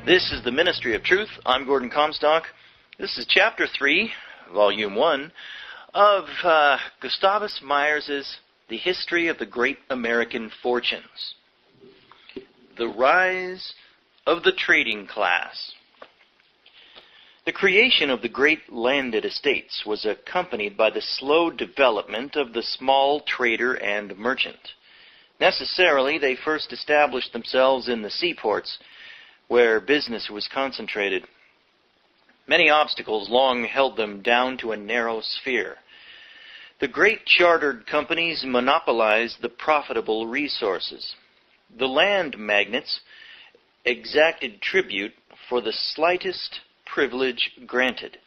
This is the Ministry of Truth. I'm Gordon Comstock. This is Chapter 3, Volume 1, of Gustavus Myers's The History of the Great American Fortunes. The Rise of the Trading Class. The creation of the great landed estates was accompanied by the slow development of the small trader and merchant. Necessarily, they first established themselves in the seaports, where business was concentrated. Many obstacles long held them down to a narrow sphere. The great chartered companies monopolized the profitable resources. The land magnates exacted tribute for the slightest privilege granted.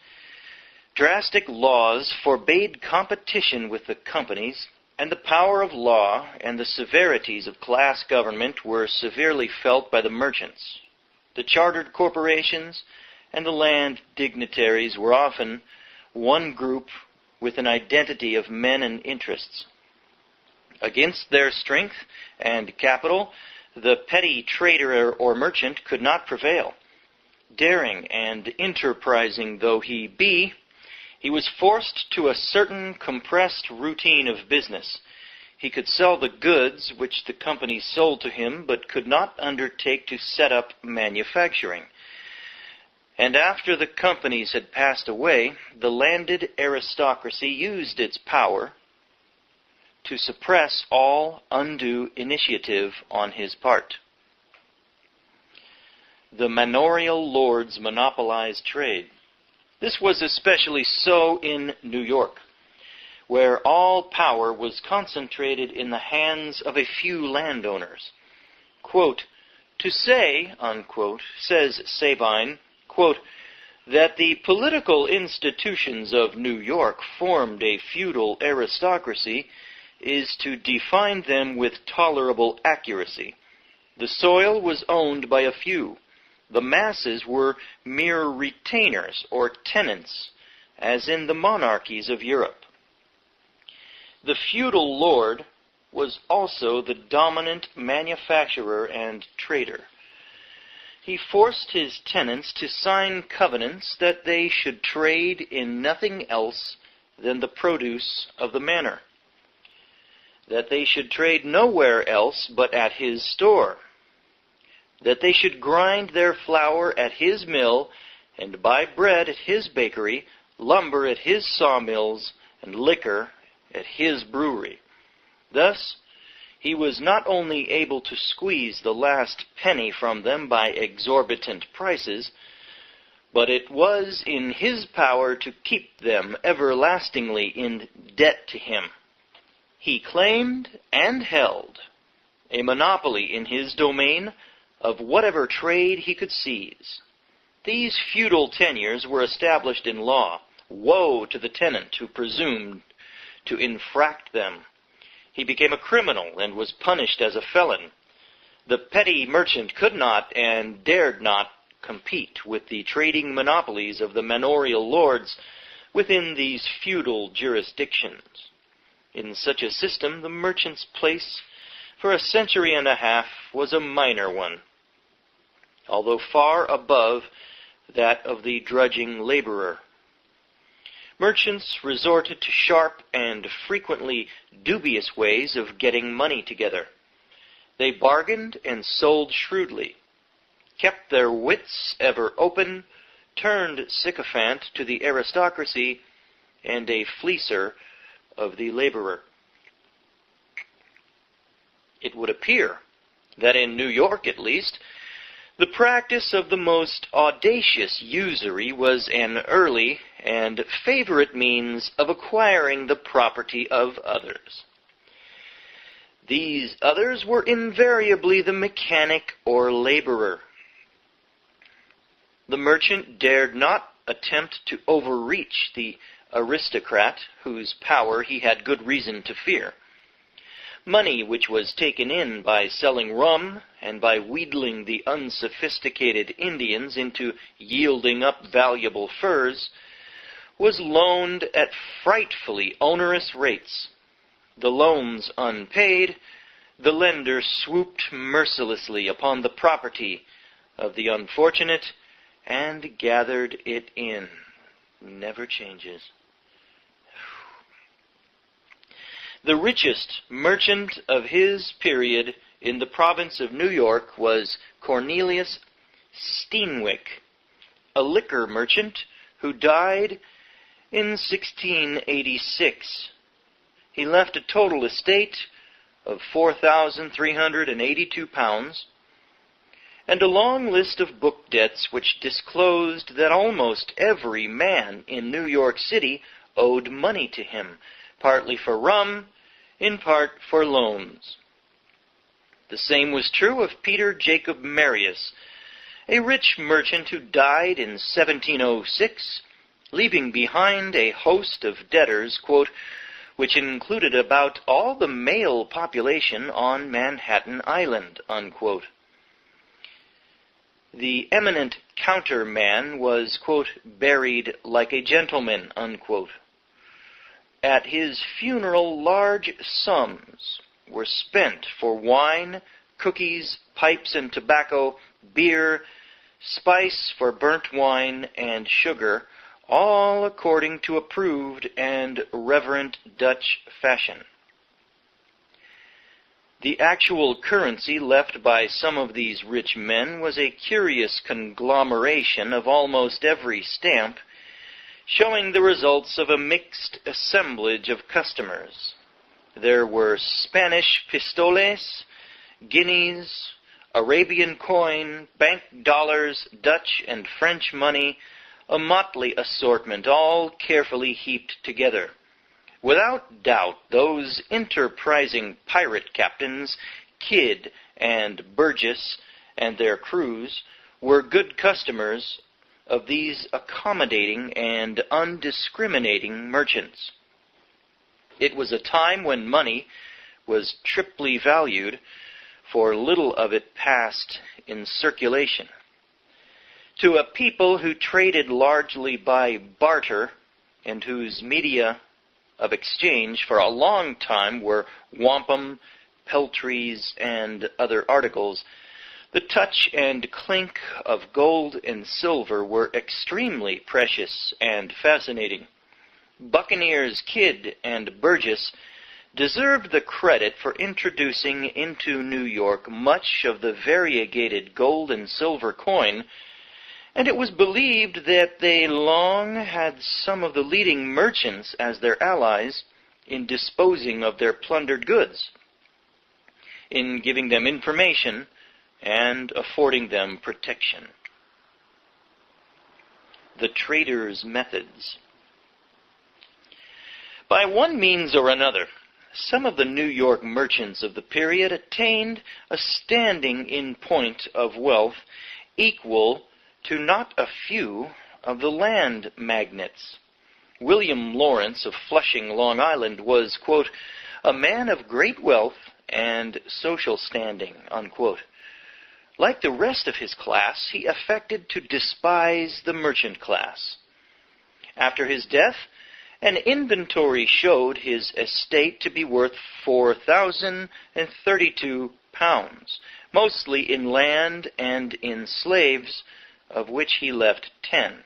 Drastic laws forbade competition with the companies, and the power of law and the severities of class government were severely felt by the merchants. The chartered corporations and the land dignitaries were often one group with an identity of men and interests. Against their strength and capital, the petty trader or merchant could not prevail. Daring and enterprising though he be, he was forced to a certain compressed routine of business. He could sell the goods which the company sold to him, but could not undertake to set up manufacturing. And after the companies had passed away, the landed aristocracy used its power to suppress all undue initiative on his part. The manorial lords monopolized trade. This was especially so in New York, where all power was concentrated in the hands of a few landowners. Quote, "To say," unquote, says Sabine, quote, "that the political institutions of New York formed a feudal aristocracy is to define them with tolerable accuracy. The soil was owned by a few. The masses were mere retainers or tenants, as in the monarchies of Europe. The feudal lord was also the dominant manufacturer and trader. He forced his tenants to sign covenants that they should trade in nothing else than the produce of the manor, that they should trade nowhere else but at his store, that they should grind their flour at his mill and buy bread at his bakery, lumber at his sawmills, and liquor at his brewery. Thus, he was not only able to squeeze the last penny from them by exorbitant prices, but it was in his power to keep them everlastingly in debt to him. He claimed and held a monopoly in his domain of whatever trade he could seize. These feudal tenures were established in law. Woe to the tenant who presumed to infract them. He became a criminal and was punished as a felon. The petty merchant could not and dared not compete with the trading monopolies of the manorial lords within these feudal jurisdictions. In such a system, the merchant's place for a century and a half was a minor one, although far above that of the drudging laborer. Merchants resorted to sharp and frequently dubious ways of getting money together. They bargained and sold shrewdly, kept their wits ever open, turned sycophant to the aristocracy, and a fleecer of the laborer. It would appear that in New York, at least, the practice of the most audacious usury was an early and favorite means of acquiring the property of others. These others were invariably the mechanic or laborer. The merchant dared not attempt to overreach the aristocrat whose power he had good reason to fear. Money which was taken in by selling rum and by wheedling the unsophisticated Indians into yielding up valuable furs was loaned at frightfully onerous rates. The loans unpaid, the lender swooped mercilessly upon the property of the unfortunate and gathered it in. Never changes. The richest merchant of his period in the province of New York was Cornelius Steenwick, a liquor merchant who died in 1686. He left a total estate of £4,382 and a long list of book debts which disclosed that almost every man in New York City owed money to him, partly for rum, in part for loans. The same was true of Peter Jacob Marius, a rich merchant who died in 1706, leaving behind a host of debtors, quote, which included about all the male population on Manhattan Island, unquote. The eminent counterman was, quote, buried like a gentleman, unquote. At his funeral, large sums were spent for wine, cookies, pipes and tobacco, beer, spice for burnt wine, and sugar, all according to approved and reverent Dutch fashion. The actual currency left by some of these rich men was a curious conglomeration of almost every stamp, showing the results of a mixed assemblage of customers. There were Spanish pistoles, guineas, Arabian coin, bank dollars, Dutch and French money, a motley assortment, all carefully heaped together. Without doubt, those enterprising pirate captains, Kidd and Burgess, and their crews, were good customers of these accommodating and undiscriminating merchants. It was a time when money was triply valued, for little of it passed in circulation. To a people who traded largely by barter, and whose media of exchange for a long time were wampum, peltries, and other articles, the touch and clink of gold and silver were extremely precious and fascinating. Buccaneers Kidd and Burgess deserved the credit for introducing into New York much of the variegated gold and silver coin, and it was believed that they long had some of the leading merchants as their allies in disposing of their plundered goods, in giving them information and affording them protection. The trader's methods. By one means or another, some of the New York merchants of the period attained a standing in point of wealth equal to not a few of the land magnates. William Lawrence of Flushing, Long Island, was, quote, a man of great wealth and social standing, unquote. Like the rest of his class, he affected to despise the merchant class. After his death, an inventory showed his estate to be worth £4,032, mostly in land and in slaves, of which he left 10.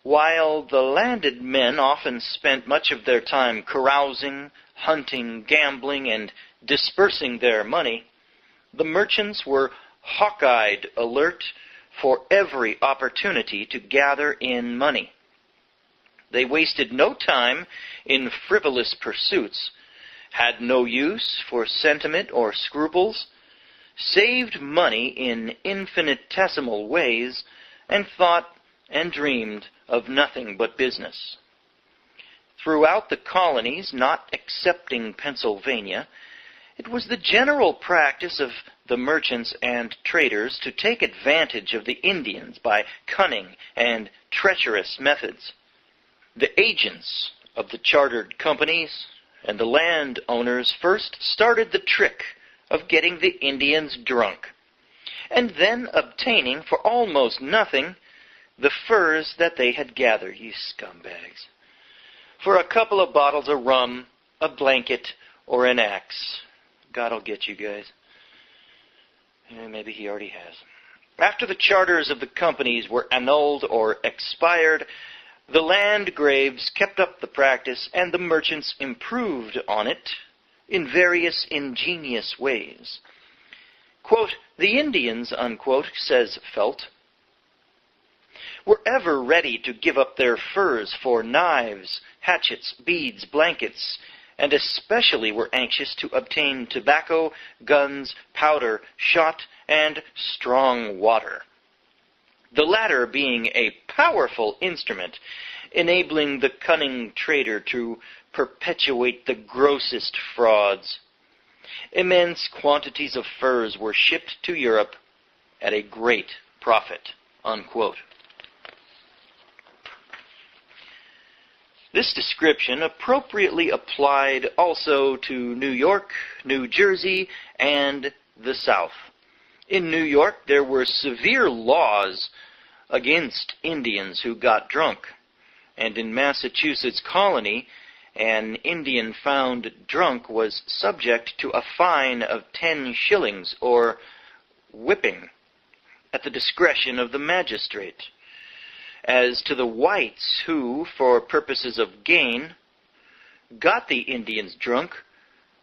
While the landed men often spent much of their time carousing, hunting, gambling, and dispersing their money, the merchants were hawk-eyed alert for every opportunity to gather in money. They wasted no time in frivolous pursuits, had no use for sentiment or scruples, saved money in infinitesimal ways, and thought and dreamed of nothing but business. Throughout the colonies, not excepting Pennsylvania, it was the general practice of the merchants and traders to take advantage of the Indians by cunning and treacherous methods. The agents of the chartered companies and the landowners first started the trick of getting the Indians drunk, and then obtaining for almost nothing the furs that they had gathered, you scumbags. For a couple of bottles of rum, a blanket, or an axe. God will get you guys. Maybe he already has. After the charters of the companies were annulled or expired, the Landgraves kept up the practice, and the merchants improved on it in various ingenious ways. Quote, "The Indians," unquote, says Felt, "were ever ready to give up their furs for knives, hatchets, beads, blankets, and especially were anxious to obtain tobacco, guns, powder, shot, and strong water, the latter being a powerful instrument, enabling the cunning trader to perpetuate the grossest frauds. Immense quantities of furs were shipped to Europe at a great profit," unquote. This description appropriately applied also to New York, New Jersey, and the South. In New York, there were severe laws against Indians who got drunk, and in Massachusetts colony, an Indian found drunk was subject to a fine of 10 shillings, or whipping, at the discretion of the magistrate. As to the whites who, for purposes of gain, got the Indians drunk,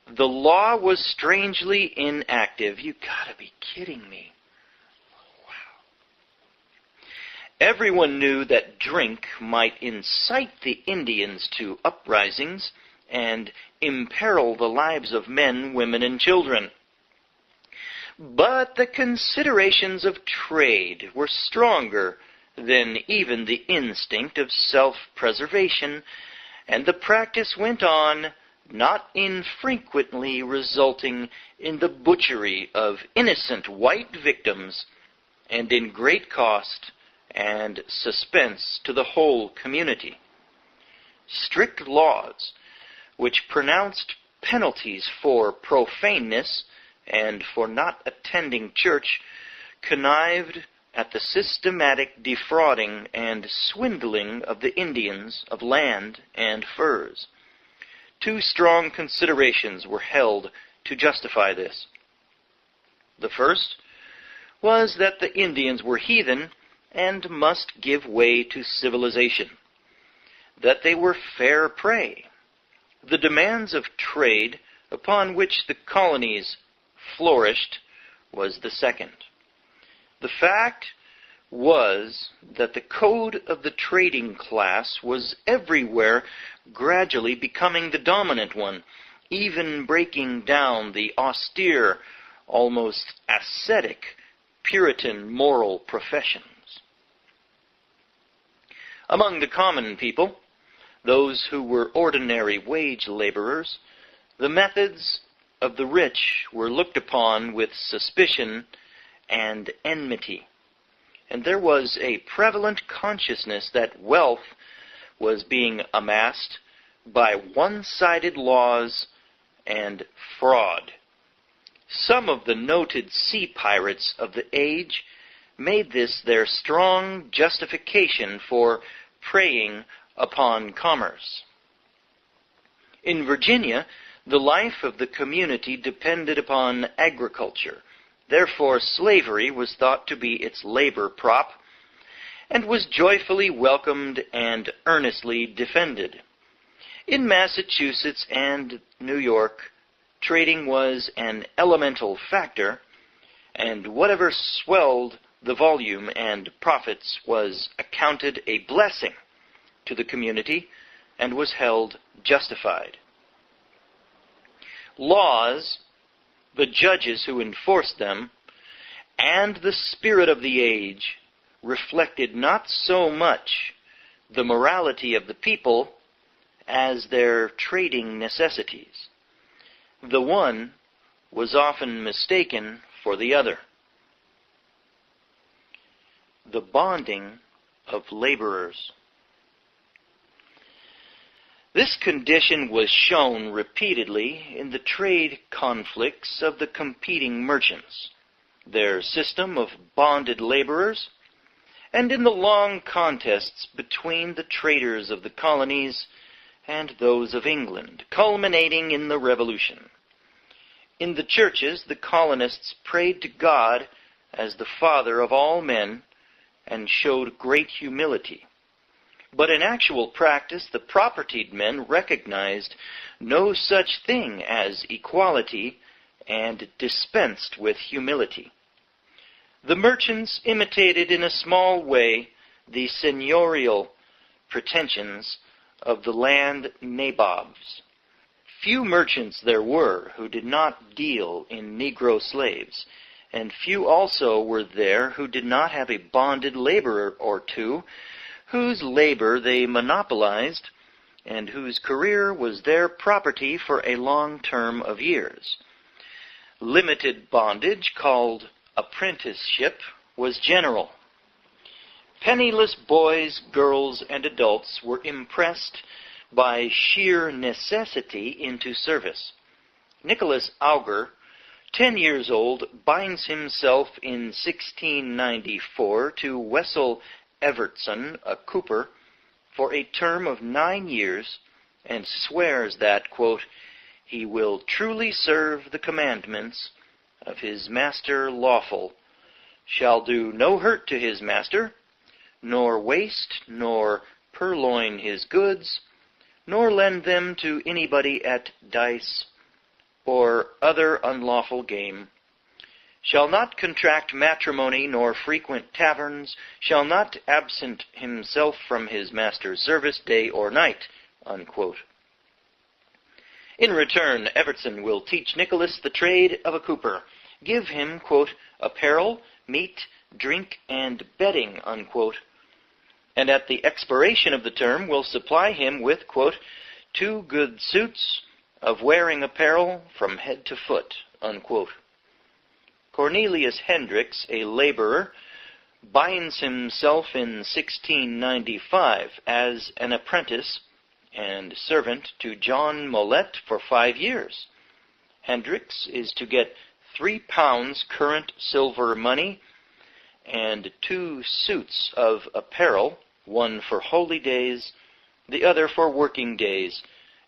the law was strangely inactive. You gotta be kidding me. Wow. Everyone knew that drink might incite the Indians to uprisings and imperil the lives of men, women, and children. But the considerations of trade were stronger than even the instinct of self-preservation, and the practice went on, not infrequently resulting in the butchery of innocent white victims, and in great cost and suspense to the whole community. Strict laws, which pronounced penalties for profaneness and for not attending church, connived at the systematic defrauding and swindling of the Indians of land and furs. Two strong considerations were held to justify this. The first was that the Indians were heathen and must give way to civilization, that they were fair prey. The demands of trade upon which the colonies flourished was the second. The fact was that the code of the trading class was everywhere gradually becoming the dominant one, even breaking down the austere, almost ascetic, Puritan moral professions. Among the common people, those who were ordinary wage laborers, the methods of the rich were looked upon with suspicion and enmity, and there was a prevalent consciousness that wealth was being amassed by one-sided laws and fraud. Some of the noted sea pirates of the age made this their strong justification for preying upon commerce. In Virginia, the life of the community depended upon agriculture. Therefore, slavery was thought to be its labor prop, and was joyfully welcomed and earnestly defended. In Massachusetts and New York, trading was an elemental factor, and whatever swelled the volume and profits was accounted a blessing to the community and was held justified. Laws, the judges who enforced them, and the spirit of the age reflected not so much the morality of the people as their trading necessities. The one was often mistaken for the other. The bonding of laborers. This condition was shown repeatedly in the trade conflicts of the competing merchants, their system of bonded laborers, and in the long contests between the traders of the colonies and those of England, culminating in the Revolution. In the churches, the colonists prayed to God as the father of all men, and showed great humility. But in actual practice, the propertied men recognized no such thing as equality and dispensed with humility. The merchants imitated in a small way the seigneurial pretensions of the land nabobs. Few merchants there were who did not deal in Negro slaves, and few also were there who did not have a bonded laborer or two, whose labor they monopolized, and whose career was their property for a long term of years. Limited bondage, called apprenticeship, was general. Penniless boys, girls, and adults were impressed by sheer necessity into service. Nicholas Auger, 10 years old, binds himself in 1694 to Wessel Evertson, a cooper, for a term of 9 years, and swears that, quote, he will truly serve the commandments of his master lawful, shall do no hurt to his master, nor waste, nor purloin his goods, nor lend them to anybody at dice, or other unlawful game, shall not contract matrimony, nor frequent taverns, shall not absent himself from his master's service day or night, unquote. In return, Evertson will teach Nicholas the trade of a cooper, give him, quote, apparel, meat, drink, and bedding, unquote, and at the expiration of the term will supply him with, quote, 2 good suits of wearing apparel from head to foot, unquote. Cornelius Hendricks, a laborer, binds himself in 1695 as an apprentice and servant to John Mollett for 5 years. Hendricks is to get 3 pounds current silver money and 2 suits of apparel, one for holy days, the other for working days,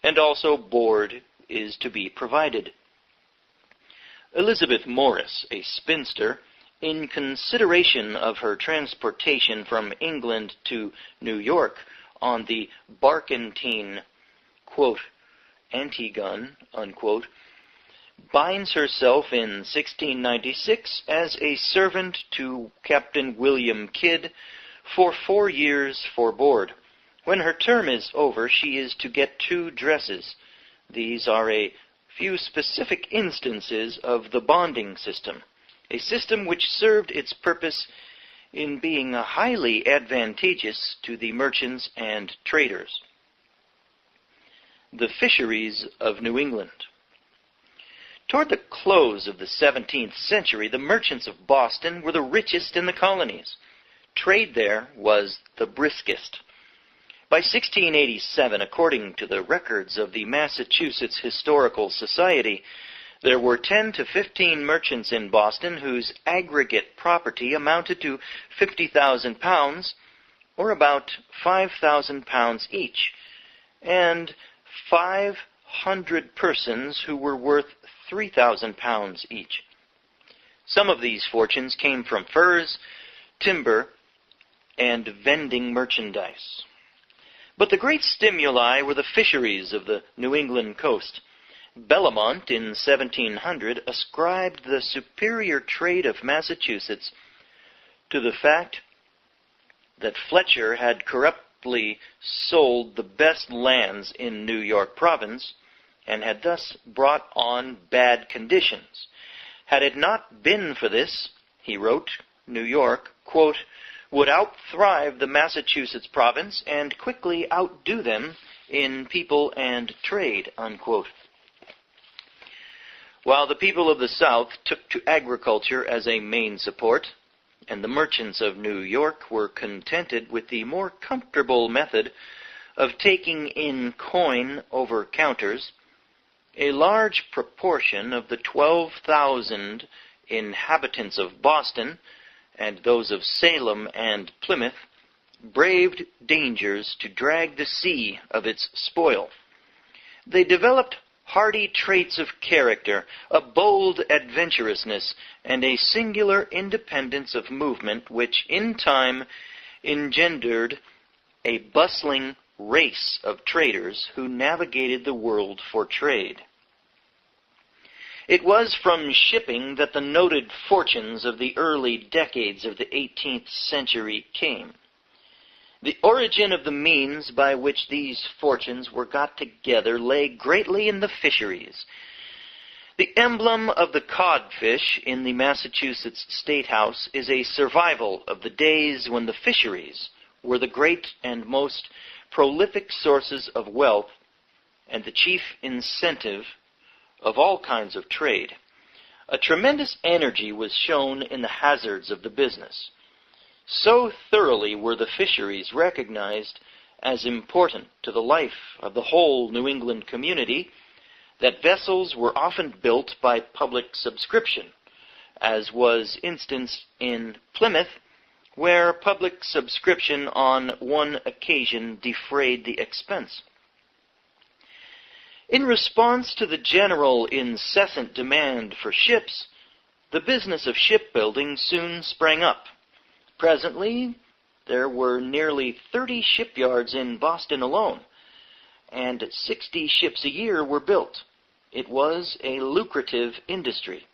and also board is to be provided. Elizabeth Morris, a spinster, in consideration of her transportation from England to New York on the barkentine, quote, Antigone, unquote, binds herself in 1696 as a servant to Captain William Kidd for 4 years for board. When her term is over, she is to get 2 dresses. These are a few specific instances of the bonding system, a system which served its purpose in being highly advantageous to the merchants and traders. The fisheries of New England. Toward the close of the 17th century, the merchants of Boston were the richest in the colonies. Trade there was the briskest. By 1687, according to the records of the Massachusetts Historical Society, there were 10 to 15 merchants in Boston whose aggregate property amounted to 50,000 pounds, or about 5,000 pounds each, and 500 persons who were worth 3,000 pounds each. Some of these fortunes came from furs, timber, and vending merchandise. But the great stimuli were the fisheries of the New England coast. Bellamont, in 1700, ascribed the superior trade of Massachusetts to the fact that Fletcher had corruptly sold the best lands in New York province, and had thus brought on bad conditions. Had it not been for this, he wrote, New York, quote, would outthrive the Massachusetts province and quickly outdo them in people and trade, unquote. While the people of the South took to agriculture as a main support, and the merchants of New York were contented with the more comfortable method of taking in coin over counters, a large proportion of the 12,000 inhabitants of Boston and those of Salem and Plymouth braved dangers to drag the sea of its spoil. They developed hardy traits of character, a bold adventurousness, and a singular independence of movement which in time engendered a bustling race of traders who navigated the world for trade. It was from shipping that the noted fortunes of the early decades of the 18th century came. The origin of the means by which these fortunes were got together lay greatly in the fisheries. The emblem of the codfish in the Massachusetts State House is a survival of the days when the fisheries were the great and most prolific sources of wealth and the chief incentive of all kinds of trade. A tremendous energy was shown in the hazards of the business. So thoroughly were the fisheries recognized as important to the life of the whole New England community that vessels were often built by public subscription, as was instanced in Plymouth, where public subscription on one occasion defrayed the expense. In response to the general incessant demand for ships, the business of shipbuilding soon sprang up. Presently, there were nearly 30 shipyards in Boston alone, and 60 ships a year were built. It was a lucrative industry.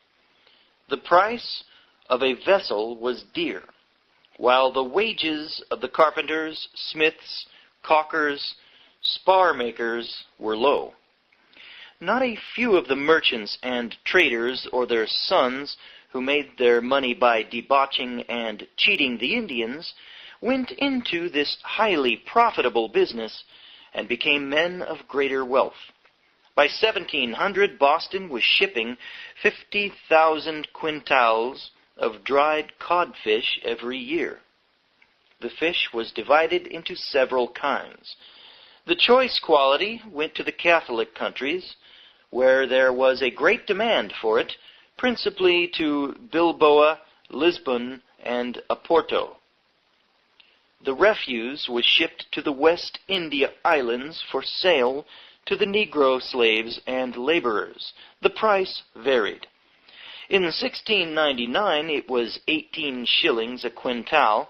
The price of a vessel was dear, while the wages of the carpenters, smiths, caulkers, spar makers were low. Not a few of the merchants and traders or their sons who made their money by debauching and cheating the Indians went into this highly profitable business and became men of greater wealth. By 1700, Boston was shipping 50,000 quintals of dried codfish every year. The fish was divided into several kinds. The choice quality went to the Catholic countries, where there was a great demand for it, principally to Bilboa, Lisbon, and Oporto. The refuse was shipped to the West India Islands for sale to the Negro slaves and laborers. The price varied. In 1699 it was 18 shillings a quintal.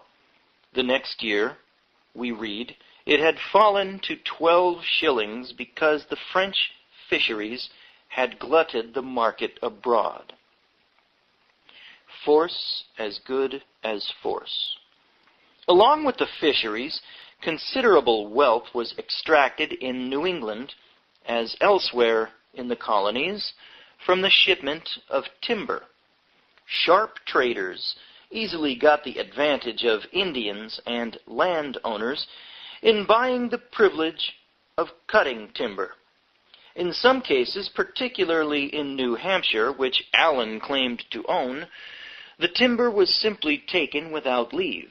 The next year, we read, it had fallen to 12 shillings because the French fisheries had glutted the market abroad. Force as good as force. Along with the fisheries, considerable wealth was extracted in New England, as elsewhere in the colonies, from the shipment of timber. Sharp traders easily got the advantage of Indians and landowners in buying the privilege of cutting timber. In some cases, particularly in New Hampshire, which Allen claimed to own, the timber was simply taken without leave.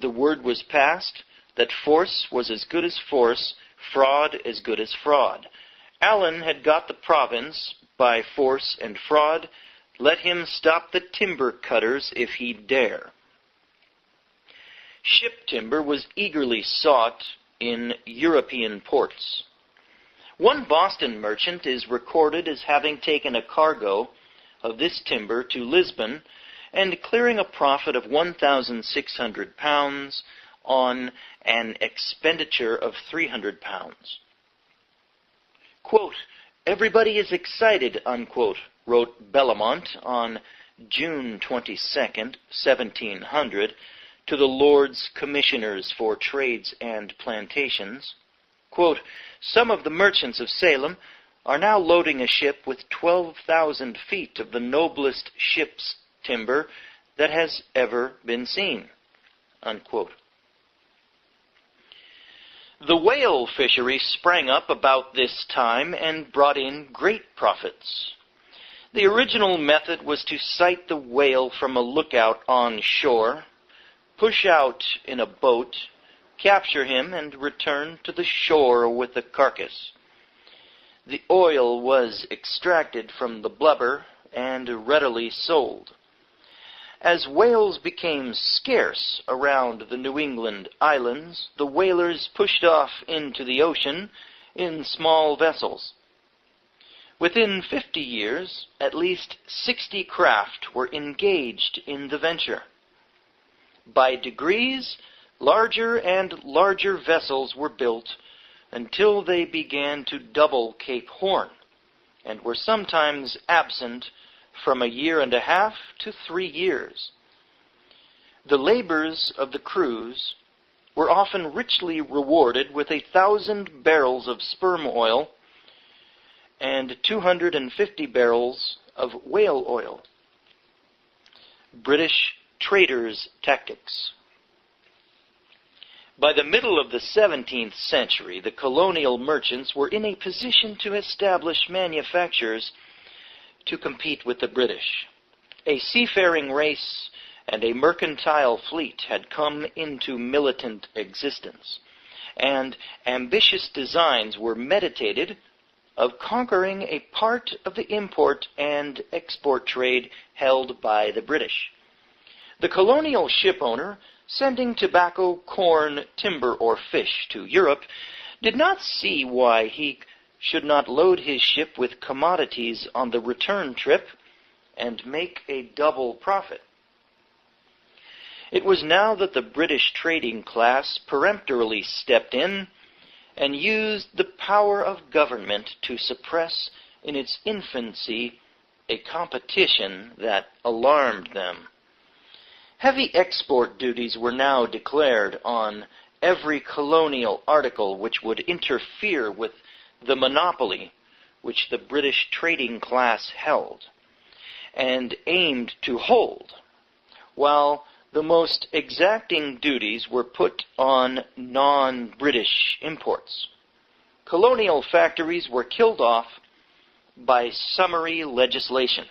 The word was passed that force was as good as force, fraud as good as fraud. Allen had got the province by force and fraud. Let him stop the timber cutters if he dare. Ship timber was eagerly sought in European ports. One Boston merchant is recorded as having taken a cargo of this timber to Lisbon and clearing a profit of 1,600 pounds on an expenditure of 300 pounds. Quote, "Everybody is excited," unquote, wrote Bellamont on June 22nd, 1700, to the Lords Commissioners for Trades and Plantations. Quote, "Some of the merchants of Salem are now loading a ship with 12,000 feet of the noblest ship's timber that has ever been seen," unquote. The whale fishery sprang up about this time and brought in great profits. The original method was to sight the whale from a lookout on shore, push out in a boat, capture him, and return to the shore with the carcass. The oil was extracted from the blubber and readily sold. As whales became scarce around the New England islands, the whalers pushed off into the ocean in small vessels. Within 50 years, at least 60 craft were engaged in the venture. By degrees, larger and larger vessels were built until they began to double Cape Horn, and were sometimes absent from a year and a half to 3 years. The labors of the crews were often richly rewarded with 1,000 barrels of sperm oil and 250 barrels of whale oil. British traders' tactics. By the middle of the 17th century, the colonial merchants were in a position to establish manufactures to compete with the British. A seafaring race and a mercantile fleet had come into militant existence, and ambitious designs were meditated of conquering a part of the import and export trade held by the British. The colonial shipowner, sending tobacco, corn, timber, or fish to Europe, did not see why he should not load his ship with commodities on the return trip and make a double profit. It was now that the British trading class peremptorily stepped in and used the power of government to suppress in its infancy a competition that alarmed them. Heavy export duties were now declared on every colonial article which would interfere with the monopoly which the British trading class held and aimed to hold, while the most exacting duties were put on non-British imports. Colonial factories were killed off by summary legislation.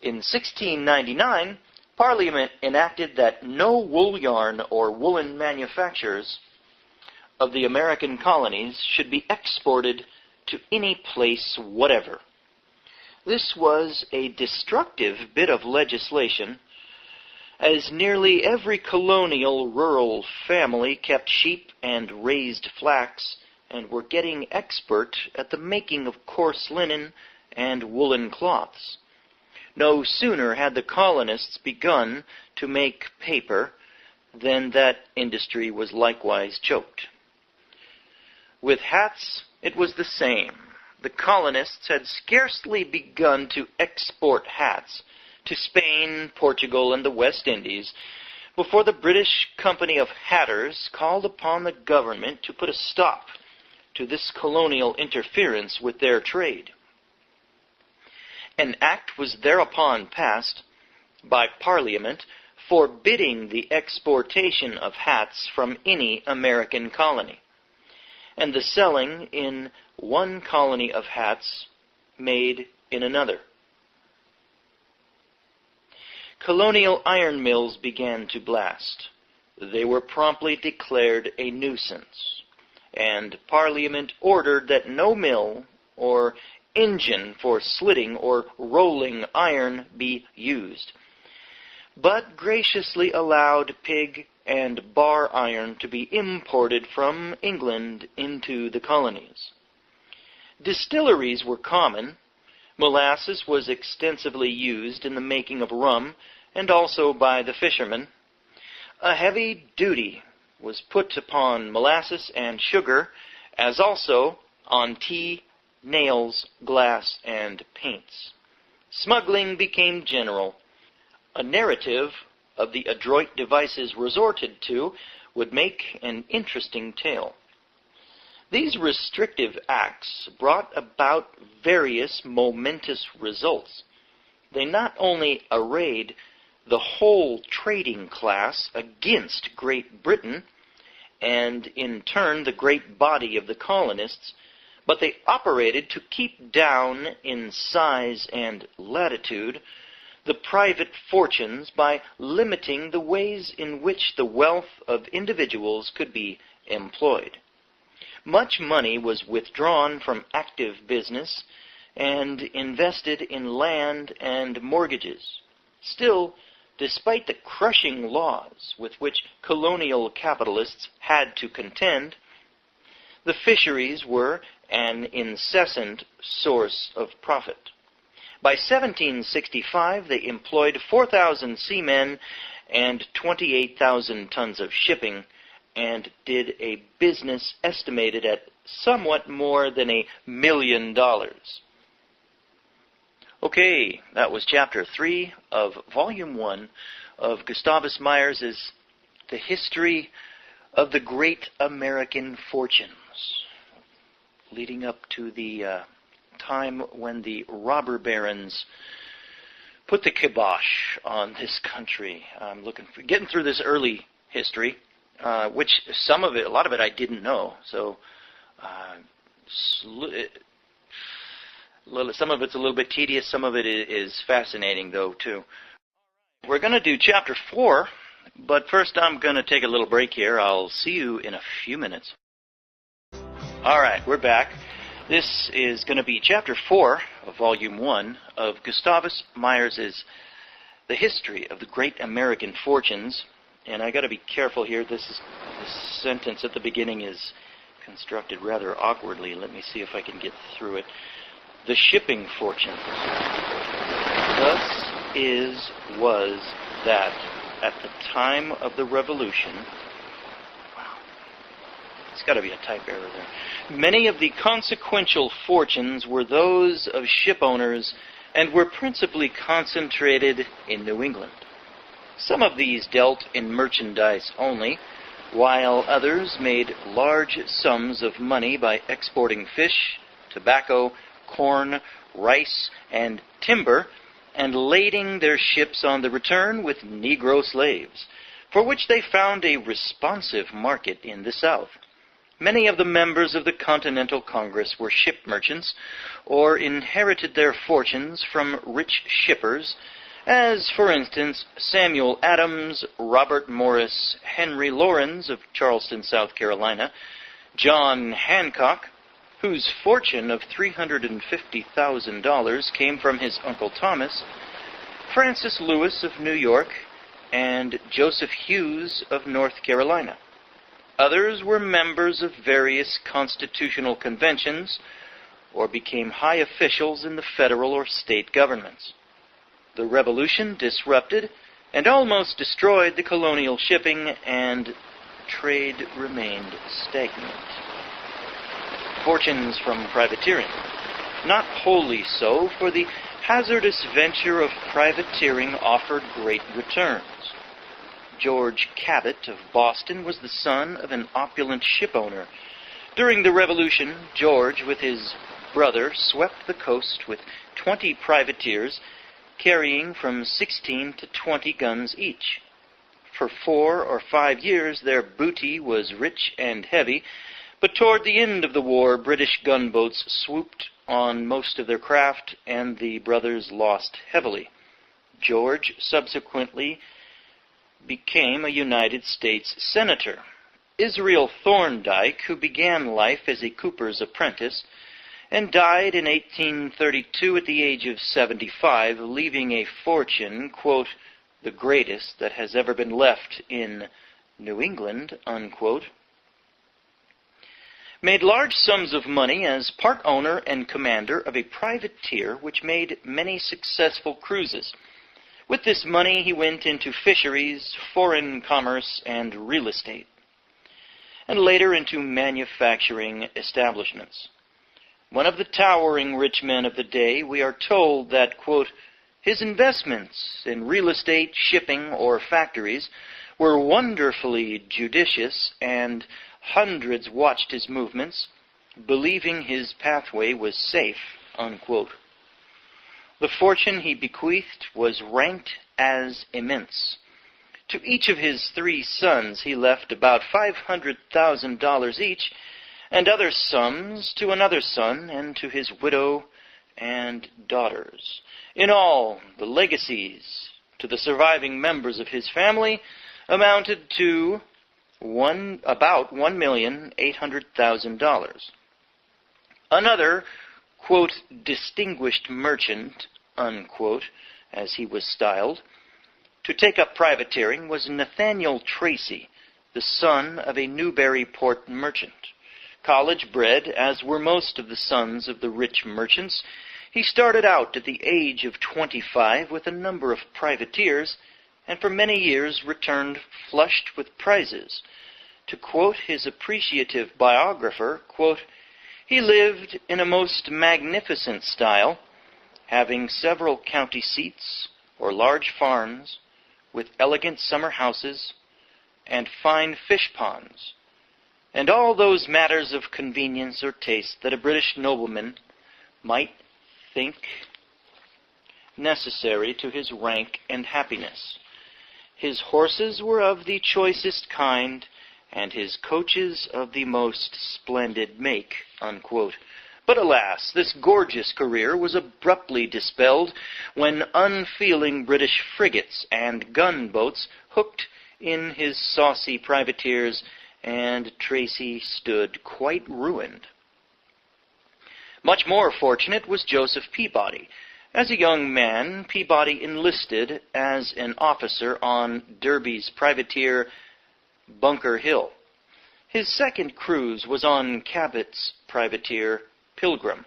In 1699, Parliament enacted that no wool yarn or woolen manufactures of the American colonies should be exported to any place whatever. This was a destructive bit of legislation, as nearly every colonial rural family kept sheep and raised flax and were getting expert at the making of coarse linen and woolen cloths. No sooner had the colonists begun to make paper than that industry was likewise choked. With hats, it was the same. The colonists had scarcely begun to export hats to Spain, Portugal, and the West Indies before the British Company of Hatters called upon the government to put a stop to this colonial interference with their trade. An act was thereupon passed by Parliament forbidding the exportation of hats from any American colony, and the selling in one colony of hats made in another. Colonial iron mills began to blast. They were promptly declared a nuisance, and Parliament ordered that no mill or engine for slitting or rolling iron be used, but graciously allowed pig and bar iron to be imported from England into the colonies. Distilleries were common. Molasses was extensively used in the making of rum, and also by the fishermen. A heavy duty was put upon molasses and sugar, as also on tea, nails, glass, and paints. Smuggling became general. A narrative of the adroit devices resorted to would make an interesting tale. These restrictive acts brought about various momentous results. They not only arrayed the whole trading class against Great Britain, and in turn the great body of the colonists, but they operated to keep down in size and latitude the private fortunes by limiting the ways in which the wealth of individuals could be employed. Much money was withdrawn from active business and invested in land and mortgages. Still, despite the crushing laws with which colonial capitalists had to contend, the fisheries were an incessant source of profit. By 1765, they employed 4,000 seamen and 28,000 tons of shipping, and did a business estimated at somewhat more than $1 million. Okay, that was Chapter 3 of Volume 1 of Gustavus Myers's The History of the Great American Fortunes, leading up to the time when the robber barons put the kibosh on this country. I'm getting through this early history, which a lot of it I didn't know. So some of it's a little bit tedious. Some of it is fascinating, though, too. We're going to do Chapter 4, but first I'm going to take a little break here. I'll see you in a few minutes. All right, we're back. This is going to be Chapter 4 of Volume 1 of Gustavus Myers's The History of the Great American Fortunes. And I got to be careful here. This sentence at the beginning is constructed rather awkwardly. Let me see if I can get through it. The shipping fortunes. Thus was that at the time of the Revolution. Wow. It's got to be a type error there. Many of the consequential fortunes were those of ship owners and were principally concentrated in New England. Some of these dealt in merchandise only, while others made large sums of money by exporting fish, tobacco, corn, rice, and timber, and lading their ships on the return with Negro slaves, for which they found a responsive market in the South. Many of the members of the Continental Congress were ship merchants, or inherited their fortunes from rich shippers, as, for instance, Samuel Adams, Robert Morris, Henry Laurens of Charleston, South Carolina, John Hancock, whose fortune of $350,000 came from his Uncle Thomas, Francis Lewis of New York, and Joseph Hughes of North Carolina. Others were members of various constitutional conventions or became high officials in the federal or state governments. The Revolution disrupted and almost destroyed the colonial shipping, and trade remained stagnant. Fortunes from privateering. Not wholly so, for the hazardous venture of privateering offered great returns. George Cabot of Boston was the son of an opulent shipowner. During the Revolution, George, with his brother, swept the coast with 20 privateers, carrying from 16 to 20 guns each. For 4 or 5 years, their booty was rich and heavy, but toward the end of the war, British gunboats swooped on most of their craft, and the brothers lost heavily. George subsequently became a United States Senator. Israel Thorndike, who began life as a cooper's apprentice, and died in 1832 at the age of 75, leaving a fortune, quote, the greatest that has ever been left in New England, unquote, made large sums of money as part owner and commander of a privateer which made many successful cruises. With this money he went into fisheries, foreign commerce, and real estate, and later into manufacturing establishments. One of the towering rich men of the day, we are told that, quote, his investments in real estate, shipping, or factories were wonderfully judicious, and hundreds watched his movements, believing his pathway was safe, unquote. The fortune he bequeathed was ranked as immense. To each of his 3 sons he left about $500,000 each, and other sums to another son, and to his widow and daughters. In all, the legacies to the surviving members of his family amounted to about $1,800,000. Another, quote, distinguished merchant, unquote, as he was styled, to take up privateering was Nathaniel Tracy, the son of a Newburyport merchant. College-bred, as were most of the sons of the rich merchants, he started out at the age of 25 with a number of privateers, and for many years returned flushed with prizes. To quote his appreciative biographer, quote, "He lived in a most magnificent style, having several county seats or large farms, with elegant summer houses and fine fish ponds, and all those matters of convenience or taste that a British nobleman might think necessary to his rank and happiness. His horses were of the choicest kind, and his coaches of the most splendid make," unquote. But alas, this gorgeous career was abruptly dispelled when unfeeling British frigates and gunboats hooked in his saucy privateers, and Tracy stood quite ruined. Much more fortunate was Joseph Peabody. As a young man, Peabody enlisted as an officer on Derby's privateer Bunker Hill. His second cruise was on Cabot's privateer Pilgrim,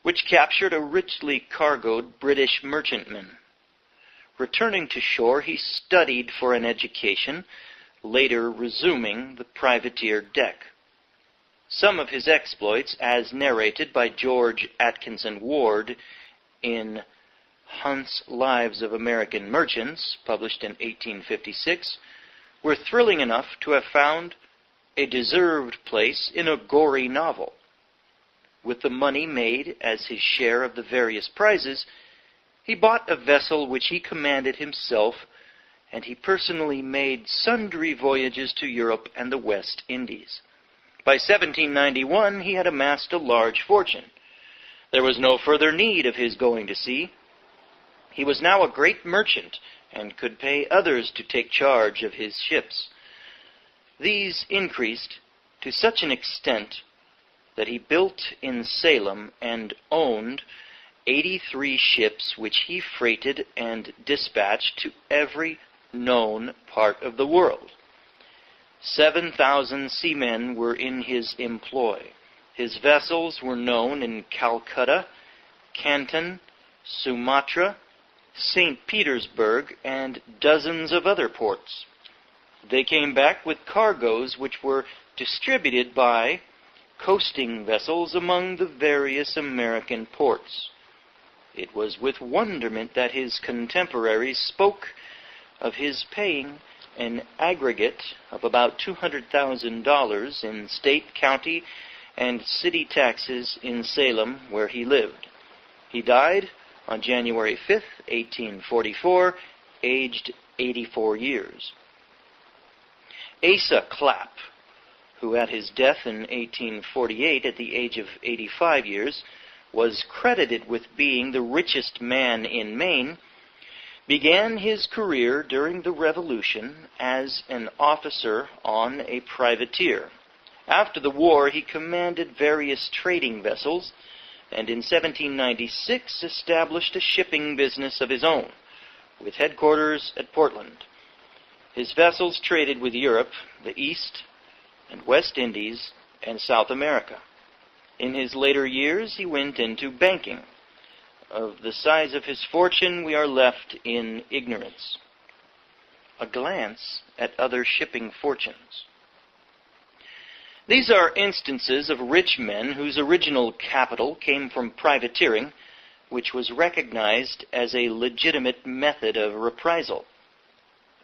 which captured a richly cargoed British merchantman. Returning to shore, he studied for an education, later resuming the privateer deck. Some of his exploits, as narrated by George Atkinson Ward in Hunt's Lives of American Merchants, published in 1856, were thrilling enough to have found a deserved place in a gory novel. With the money made as his share of the various prizes, he bought a vessel which he commanded himself, and he personally made sundry voyages to Europe and the West Indies. By 1791 he had amassed a large fortune. There was no further need of his going to sea. He was now a great merchant, and could pay others to take charge of his ships. These increased to such an extent that he built in Salem and owned 83 ships which he freighted and dispatched to every known part of the world. 7,000 seamen were in his employ. His vessels were known in Calcutta, Canton, Sumatra, St. Petersburg, and dozens of other ports. They came back with cargoes which were distributed by coasting vessels among the various American ports. It was with wonderment that his contemporaries spoke of his paying an aggregate of about $200,000 in state, county, and city taxes in Salem, where he lived. He died on January 5th, 1844, aged 84 years. Asa Clapp, who at his death in 1848 at the age of 85 years was credited with being the richest man in Maine, began his career during the Revolution as an officer on a privateer. After the war, he commanded various trading vessels, and in 1796 established a shipping business of his own, with headquarters at Portland. His vessels traded with Europe, the East and West Indies, and South America. In his later years, he went into banking. Of the size of his fortune, we are left in ignorance. A glance at other shipping fortunes. These are instances of rich men whose original capital came from privateering, which was recognized as a legitimate method of reprisal.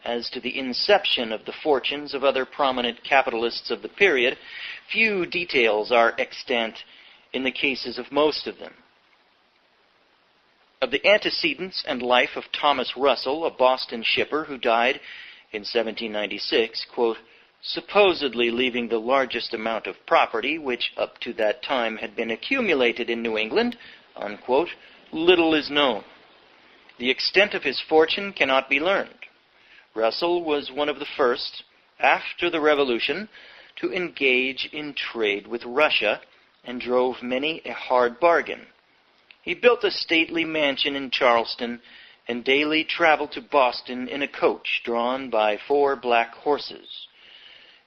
As to the inception of the fortunes of other prominent capitalists of the period, few details are extant in the cases of most of them. Of the antecedents and life of Thomas Russell, a Boston shipper who died in 1796, quote, supposedly leaving the largest amount of property which up to that time had been accumulated in New England, unquote, little is known. The extent of his fortune cannot be learned. Russell was one of the first, after the Revolution, to engage in trade with Russia and drove many a hard bargain. He built a stately mansion in Charleston and daily traveled to Boston in a coach drawn by 4 black horses.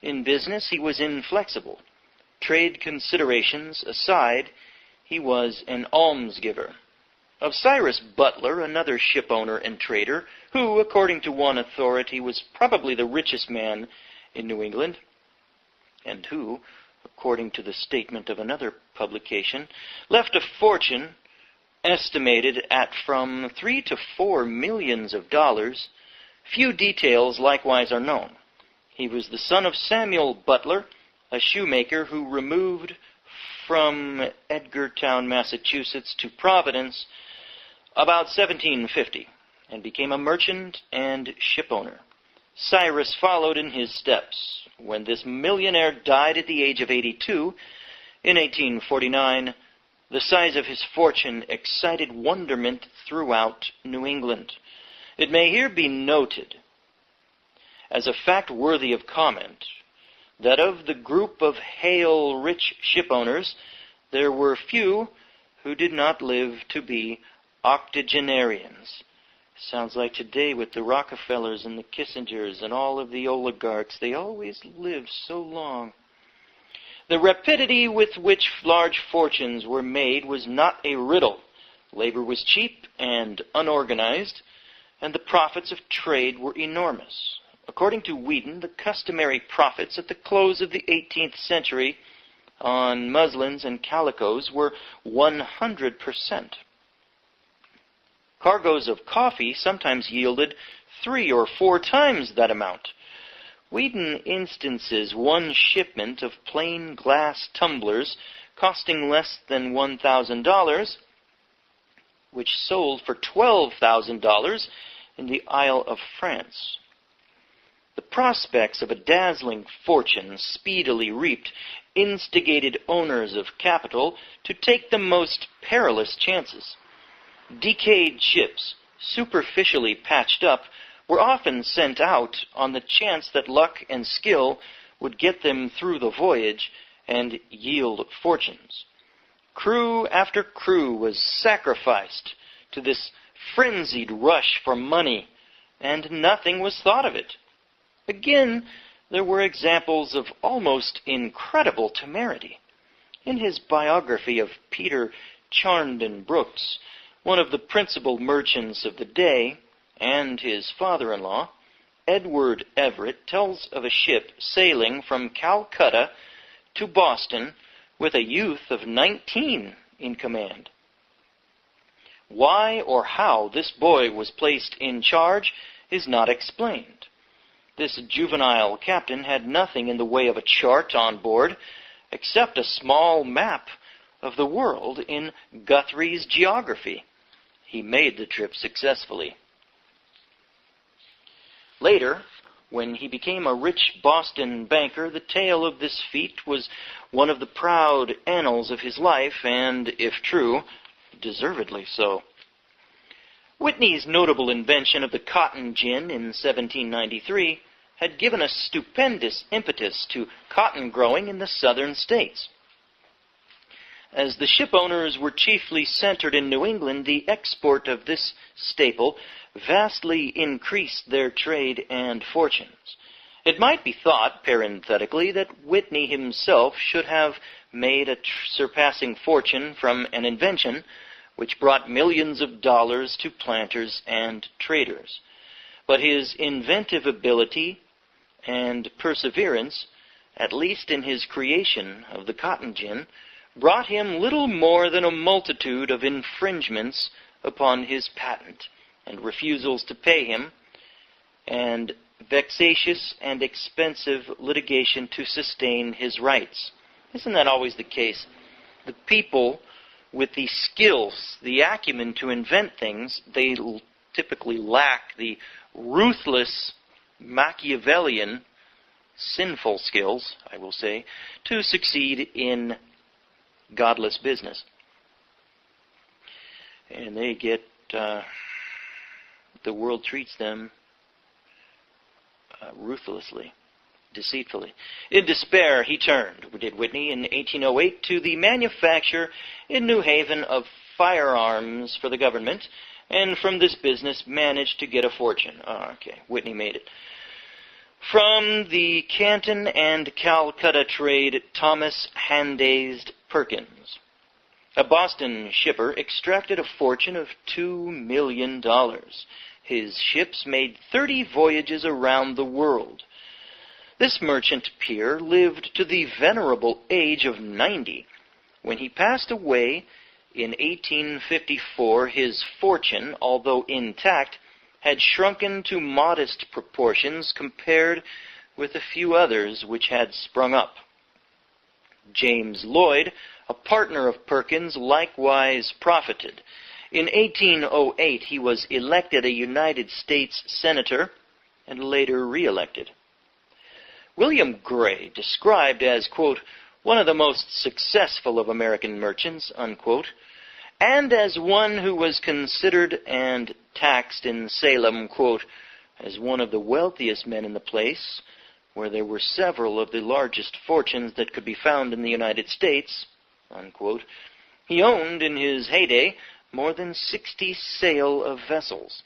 In business he was inflexible, trade considerations aside, he was an almsgiver. Of Cyrus Butler, another shipowner and trader, who, according to one authority, was probably the richest man in New England, and who, according to the statement of another publication, left a fortune estimated at from $3 to $4 millions of dollars, few details likewise are known. He was the son of Samuel Butler, a shoemaker who removed from Edgartown, Massachusetts to Providence about 1750 and became a merchant and shipowner. Cyrus followed in his steps. When this millionaire died at the age of 82 in 1849, the size of his fortune excited wonderment throughout New England. It may here be noted, as a fact worthy of comment, that of the group of hale, rich shipowners, there were few who did not live to be octogenarians. Sounds like today with the Rockefellers and the Kissingers and all of the oligarchs. They always live so long. The rapidity with which large fortunes were made was not a riddle. Labor was cheap and unorganized, and the profits of trade were enormous. According to Whedon, the customary profits at the close of the 18th century on muslins and calicos were 100%. Cargoes of coffee sometimes yielded 3 or 4 times that amount. Whedon instances one shipment of plain glass tumblers costing less than $1,000, which sold for $12,000 in the Isle of France. The prospects of a dazzling fortune speedily reaped instigated owners of capital to take the most perilous chances. Decayed ships, superficially patched up, were often sent out on the chance that luck and skill would get them through the voyage and yield fortunes. Crew after crew was sacrificed to this frenzied rush for money, and nothing was thought of it. Again, there were examples of almost incredible temerity. In his biography of Peter Charndon Brooks, one of the principal merchants of the day, and his father-in-law, Edward Everett, tells of a ship sailing from Calcutta to Boston with a youth of 19 in command. Why or how this boy was placed in charge is not explained. This juvenile captain had nothing in the way of a chart on board except a small map of the world in Guthrie's Geography. He made the trip successfully. Later, when he became a rich Boston banker, the tale of this feat was one of the proud annals of his life, and, if true, deservedly so. Whitney's notable invention of the cotton gin in 1793 had given a stupendous impetus to cotton growing in the southern states. As the ship owners were chiefly centered in New England, the export of this staple vastly increased their trade and fortunes. It might be thought, parenthetically, that Whitney himself should have made a surpassing fortune from an invention which brought millions of dollars to planters and traders. But his inventive ability and perseverance, at least in his creation of the cotton gin, brought him little more than a multitude of infringements upon his patent, and refusals to pay him, and vexatious and expensive litigation to sustain his rights. Isn't that always the case? The people with the skills, the acumen to invent things, they typically lack the ruthless, Machiavellian, sinful skills, I will say, to succeed in godless business. And they get, the world treats them ruthlessly, deceitfully. In despair, he turned, did Whitney, in 1808 to the manufacture in New Haven of firearms for the government, and from this business managed to get a fortune. Whitney made it. From the Canton and Calcutta trade, Thomas Handazed Perkins, a Boston shipper, extracted a fortune of $2 million. His ships made 30 voyages around the world. This merchant peer lived to the venerable age of 90. When he passed away in 1854, his fortune, although intact, had shrunken to modest proportions compared with a few others which had sprung up. James Lloyd, a partner of Perkins, likewise profited. In 1808, he was elected a United States Senator and later re-elected. William Gray, described as, quote, one of the most successful of American merchants, unquote, and as one who was considered and taxed in Salem, quote, as one of the wealthiest men in the place, where there were several of the largest fortunes that could be found in the United States, unquote. He owned, in his heyday, more than 60 sail of vessels.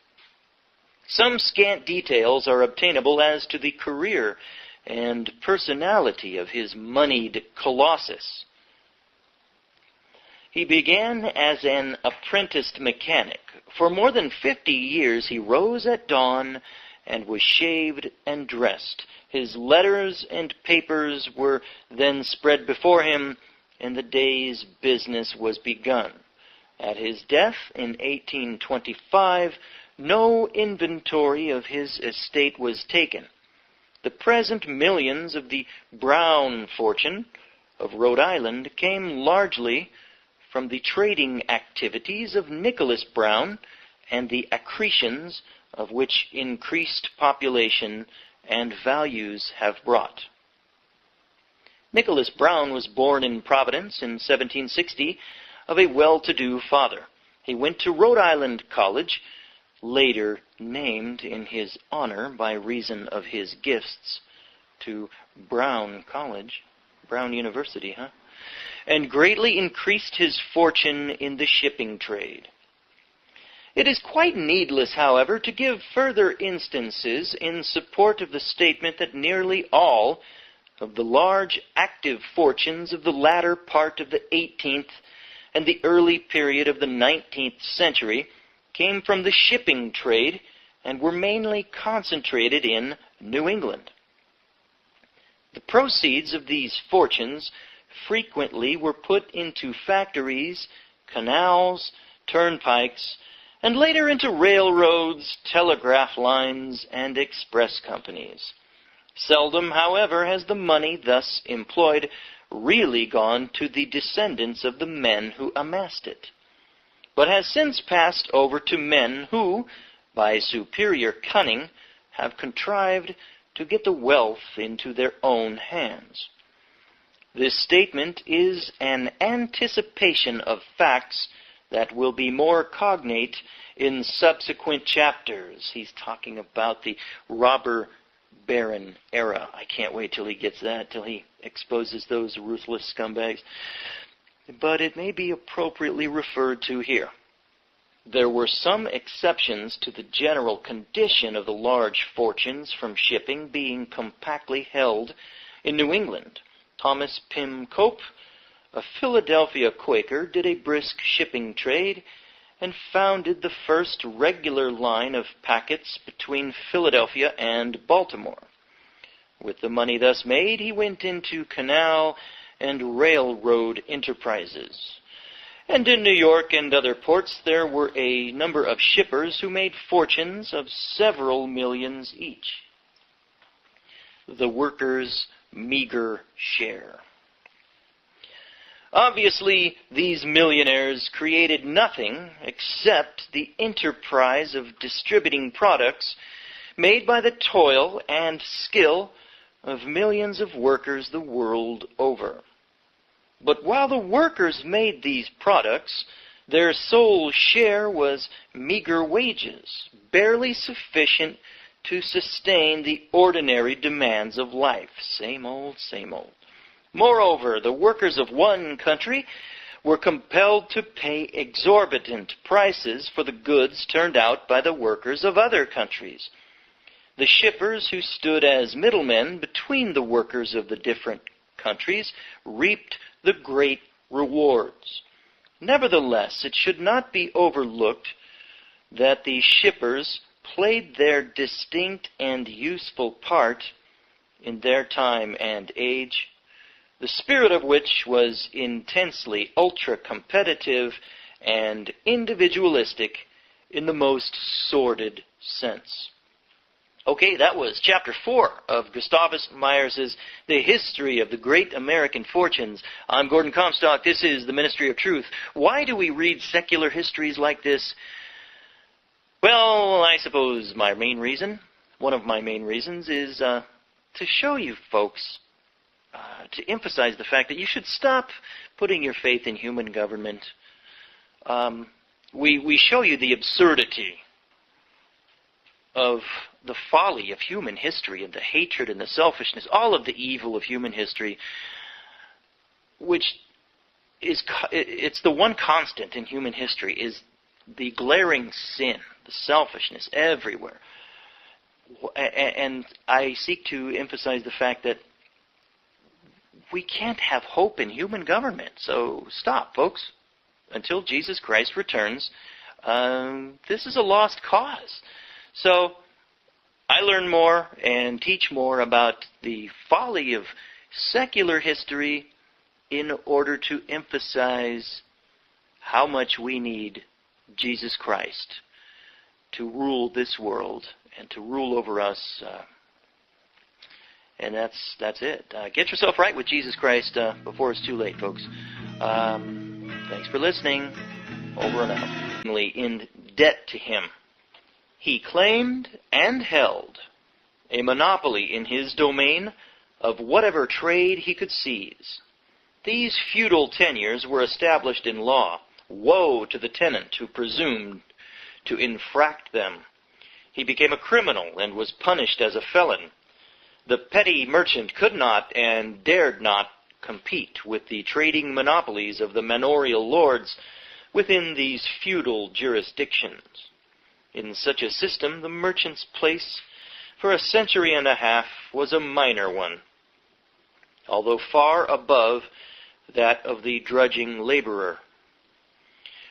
Some scant details are obtainable as to the career and personality of his moneyed colossus. He began as an apprenticed mechanic. For more than 50 years he rose at dawn and was shaved and dressed. His letters and papers were then spread before him, and the day's business was begun. At his death in 1825, no inventory of his estate was taken. The present millions of the Brown fortune of Rhode Island came largely from the trading activities of Nicholas Brown and the accretions of which increased population and values have brought. Nicholas Brown was born in Providence in 1760 of a well-to-do father. He went to Rhode Island College, later named in his honor by reason of his gifts to Brown College, Brown University, and greatly increased his fortune in the shipping trade. It is quite needless, however, to give further instances in support of the statement that nearly all of the large active fortunes of the latter part of the 18th and the early period of the 19th century came from the shipping trade and were mainly concentrated in New England. The proceeds of these fortunes frequently were put into factories, canals, turnpikes, and later into railroads, telegraph lines, and express companies. Seldom, however, has the money thus employed really gone to the descendants of the men who amassed it, but has since passed over to men who, by superior cunning, have contrived to get the wealth into their own hands. This statement is an anticipation of facts that will be more cognate in subsequent chapters. He's talking about the robber baron era. I can't wait till he gets that, till he exposes those ruthless scumbags. But it may be appropriately referred to here. There were some exceptions to the general condition of the large fortunes from shipping being compactly held in New England. Thomas Pym Cope, a Philadelphia Quaker, did a brisk shipping trade and founded the first regular line of packets between Philadelphia and Baltimore. With the money thus made, he went into canal and railroad enterprises. And in New York and other ports there were a number of shippers who made fortunes of several millions each. The workers' meager share. Obviously, these millionaires created nothing except the enterprise of distributing products made by the toil and skill of millions of workers the world over. But while the workers made these products, their sole share was meager wages, barely sufficient to sustain the ordinary demands of life. Same old, same old. Moreover, the workers of one country were compelled to pay exorbitant prices for the goods turned out by the workers of other countries. The shippers, who stood as middlemen between the workers of the different countries, reaped the great rewards. Nevertheless, it should not be overlooked that the shippers played their distinct and useful part in their time and age, the spirit of which was intensely ultra-competitive and individualistic in the most sordid sense. Okay, that was Chapter 4 of Gustavus Myers's The History of the Great American Fortunes. I'm Gordon Comstock. This is the Ministry of Truth. Why do we read secular histories like this? Well, I suppose one of my main reasons is to show you folks, to emphasize the fact that you should stop putting your faith in human government. We show you the absurdity of the folly of human history and the hatred and the selfishness, all of the evil of human history, which it's the one constant in human history, is the glaring sin, the selfishness everywhere. And I seek to emphasize the fact that we can't have hope in human government. So stop, folks. Until Jesus Christ returns, this is a lost cause. So I learn more and teach more about the folly of secular history in order to emphasize how much we need Jesus Christ to rule this world and to rule over us. And that's it. Get yourself right with Jesus Christ before it's too late, folks. Thanks for listening. Over and out. In debt to him. He claimed and held a monopoly in his domain of whatever trade he could seize. These feudal tenures were established in law. Woe to the tenant who presumed to infract them. He became a criminal and was punished as a felon. The petty merchant could not and dared not compete with the trading monopolies of the manorial lords within these feudal jurisdictions. In such a system, the merchant's place for a century and a half was a minor one, although far above that of the drudging laborer.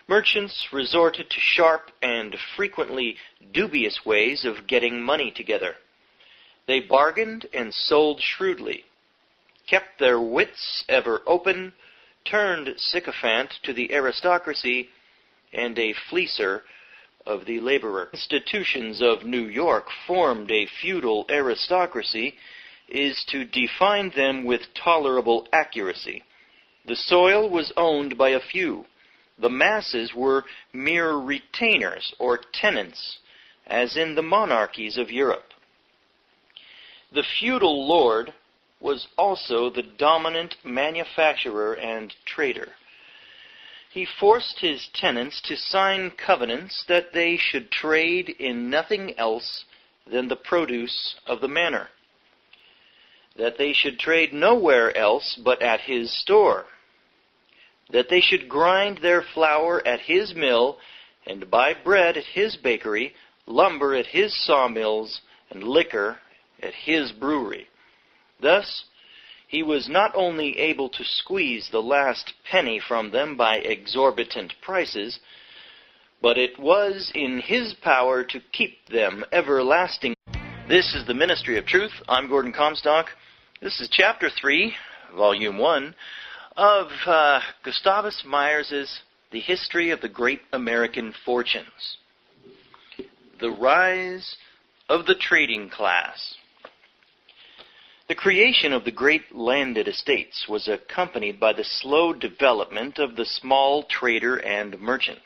Merchants resorted to sharp and frequently dubious ways of getting money together. They bargained and sold shrewdly, kept their wits ever open, turned sycophant to the aristocracy, and a fleecer of the laborer. Institutions of New York formed a feudal aristocracy is to define them with tolerable accuracy. The soil was owned by a few. The masses were mere retainers or tenants, as in the monarchies of Europe. The feudal lord was also the dominant manufacturer and trader. He forced his tenants to sign covenants that they should trade in nothing else than the produce of the manor, that they should trade nowhere else but at his store, that they should grind their flour at his mill and buy bread at his bakery, lumber at his sawmills, and liquor at his brewery. Thus, he was not only able to squeeze the last penny from them by exorbitant prices, but it was in his power to keep them everlasting. This is the Ministry of Truth. I'm Gordon Comstock. This is Chapter 3, Volume 1, of Gustavus Myers's The History of the Great American Fortunes. The Rise of the Trading Class. The creation of the great landed estates was accompanied by the slow development of the small trader and merchant.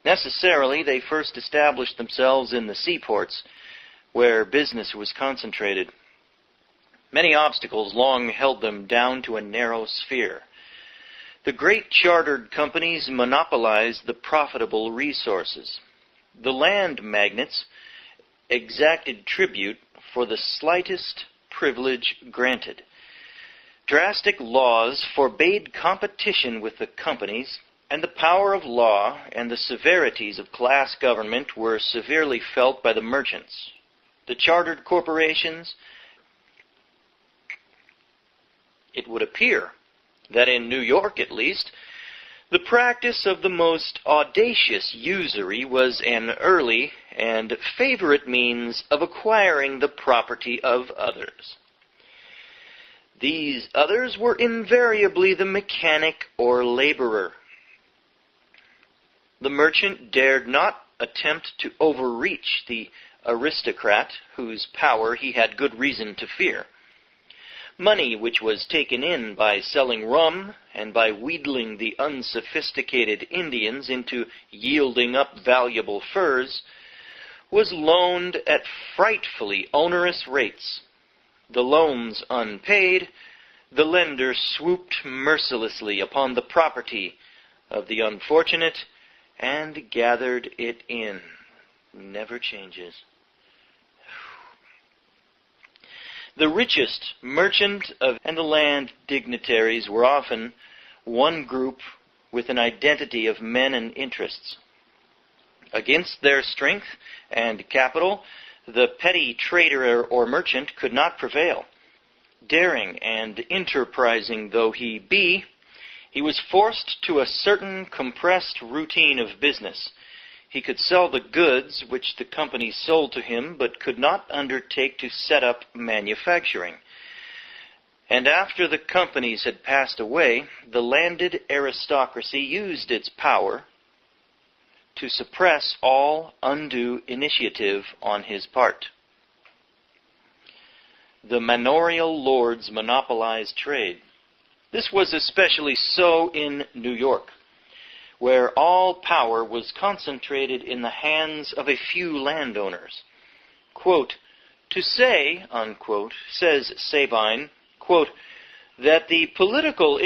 Necessarily, they first established themselves in the seaports, where business was concentrated. Many obstacles long held them down to a narrow sphere. The great chartered companies monopolized the profitable resources. The land magnates exacted tribute for the slightest privilege granted. Drastic laws forbade competition with the companies, and the power of law and the severities of class government were severely felt by the merchants. the chartered corporations, it would appear that in New York, at least, the practice of the most audacious usury was an early and favorite means of acquiring the property of others. These others were invariably the mechanic or laborer. The merchant dared not attempt to overreach the aristocrat whose power he had good reason to fear. Money which was taken in by selling rum and by wheedling the unsophisticated Indians into yielding up valuable furs was loaned at frightfully onerous rates. The loans unpaid, the lender swooped mercilessly upon the property of the unfortunate and gathered it in. Never changes. The richest merchant and the land dignitaries were often one group with an identity of men and interests. Against their strength and capital, the petty trader or merchant could not prevail. Daring and enterprising though he be, he was forced to a certain compressed routine of business. He could sell the goods which the company sold to him, but could not undertake to set up manufacturing. And after the companies had passed away, the landed aristocracy used its power to suppress all undue initiative on his part. The manorial lords monopolized trade. This was especially so in New York, where all power was concentrated in the hands of a few landowners. Quote, "To say," unquote, says Sabine, quote, "that the political